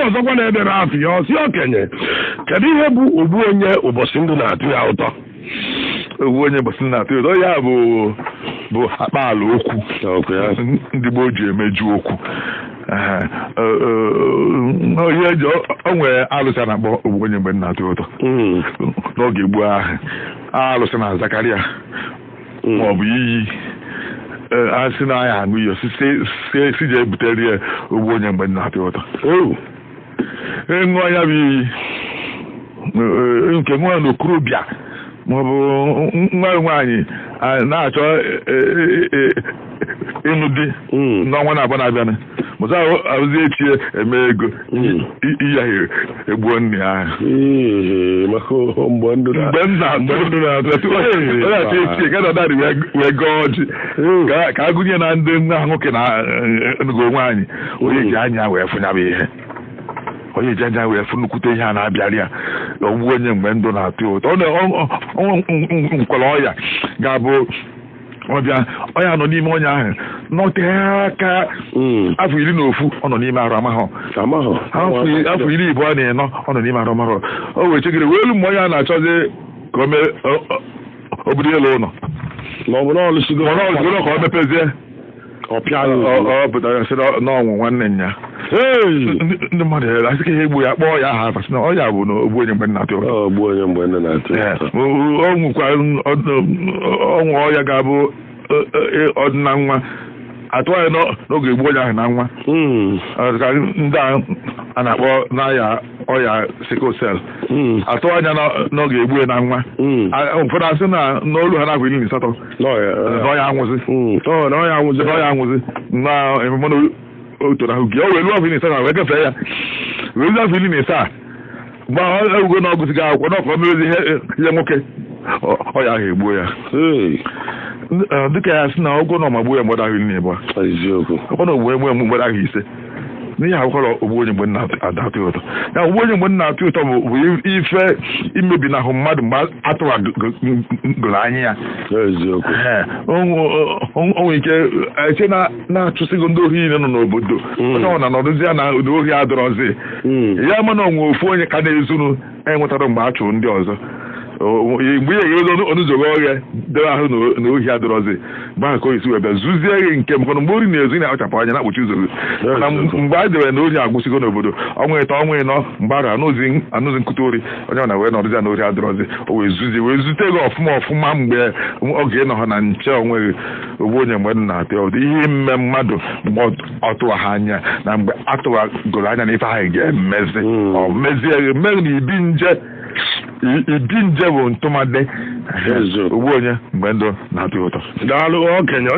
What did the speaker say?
ọzọkwa na-edere afọ ya ọsị okenye kedu ihe bụ ogbu onye ụbọchị ndụ na-atụ ya ụtọ ogbu onye ụbọchị ndụ na-atụ ya ụtọ ya bụ akpaala okwu ndị gboo ji emeju okwu onye eji o nwere alụsị a na-akpọ ogbu onye mgbe na-atụ ụtọ n'oge gboo ahụ alụsị na Zakaria maọbụ iyi asị na anya aṅụ iyi si je ebutere ya ogbu onye mgbe na-atụ ụtọ ṅụọ ya bụ iyi nke nwa na okorobịa maọbụ nwa nwaanyị na-achọ ịnụ di n'ọnwa na-abịa na-abịa mụta arụzi echie eme ego ịyaghị egbuo nne ahụ mgbe m na-atụ echie ka dadari wee gọọ ọjị ka agụnye na ndị nwa nwoke na ngo nwaanyị onye ji anya wee fụnyaba ihe onye ji anya wee fụ nnukwute ihe a na-abịarị ya ogbu onye mgbe ndụ na-atụ ya ụtọ nkwere ọya ga-abụ ọbịa ọya nọ n'ime onye ahụ nọte aka afọ 11 ọ nọ n'ime arụ amahụ afọ 24 ọ nọ n'ime arụ amahụ o wee chegide wee elu mgbe onye a na-achọzi ka o mee obodo elu ụlọ ka o mepezie ọ pụtara sị n'ọnwụ nwanne ya ndị mmadụ asị ka ihe egbu ya kpọọ ya aha afasị na ọya bụ na ogbu onye mgbe na-atụ ọ nwụkwa ọnwụ ọya ga-abụ ọdịna nwa atụ anyị n'oge egbu onye ahụ na nwa ka ndị a na-akpọ n'aya ọya sikosel atụ anya n'oge egbu na nwa ụfọdụ asị na n'olu ha na-afọ 18 n'ọya anwụzi na ememe otoro ahụ gị o wee lụọ afọ 17 wee gafee ya wee afọ 17 mgbe ewugo na ọgụzighị akwụkwọ n'ọkọ merezi ihe nwoke ọya ahụ egbuo ya dịka ya sị na ọgwụ na ọmagbuo ya mgbada ahụ 12 ọkwa na ogbu egbu mgbada ahụ 5 n'ihe akwụkwọ ogbu onye mgbe na-atụ ụtọ ya ogbu onye mgbe na-atụ ụtọ bụ ife imebi n'ahụ mmadụ mgbe atụwagoro anya ya o nwere ike eche na-achụsịgo ndị ohi niile nọ n'obodo onye ọ na nọdụzi ya na ohi adọrọzi ya mana onwe ofu onye ka na-ezuru enwetara mgbe a chụrụ ndị ọzọ mgbe ihe ga-ezo onụzọgo ọhịa dere ahụ na ohi adọrọzi mgbe ahụ ka o esi wee bịa zuzie gị nke mkpọrọ mgbe ori na-ezu na-akpachapụ anya na-akpụchi ụzọ mana mgbe a dewere na ohi agwụsịgo n'obodo ọnwa ịtọ ọnwa ịnọ mgbe ahụ anụzi nkụta ori onye ọ na wee nọrụzi ya na ohi adọrọzi o wee zuzie wee zute gị ọfụma mgbe oge ịnọ ha na nche onweghị ogbu onye mgbe na-atụ ụtọ ihe mme mmadụ mgbe ọ tụwa ha anya na mgbe atụwagoro anya na ife ahụ ga-emezi ọ mezie mere na ibi nje bụ ntụmadị ogbu onye mgbe ndụ na-atụ ụtọ. Daalụ okenye.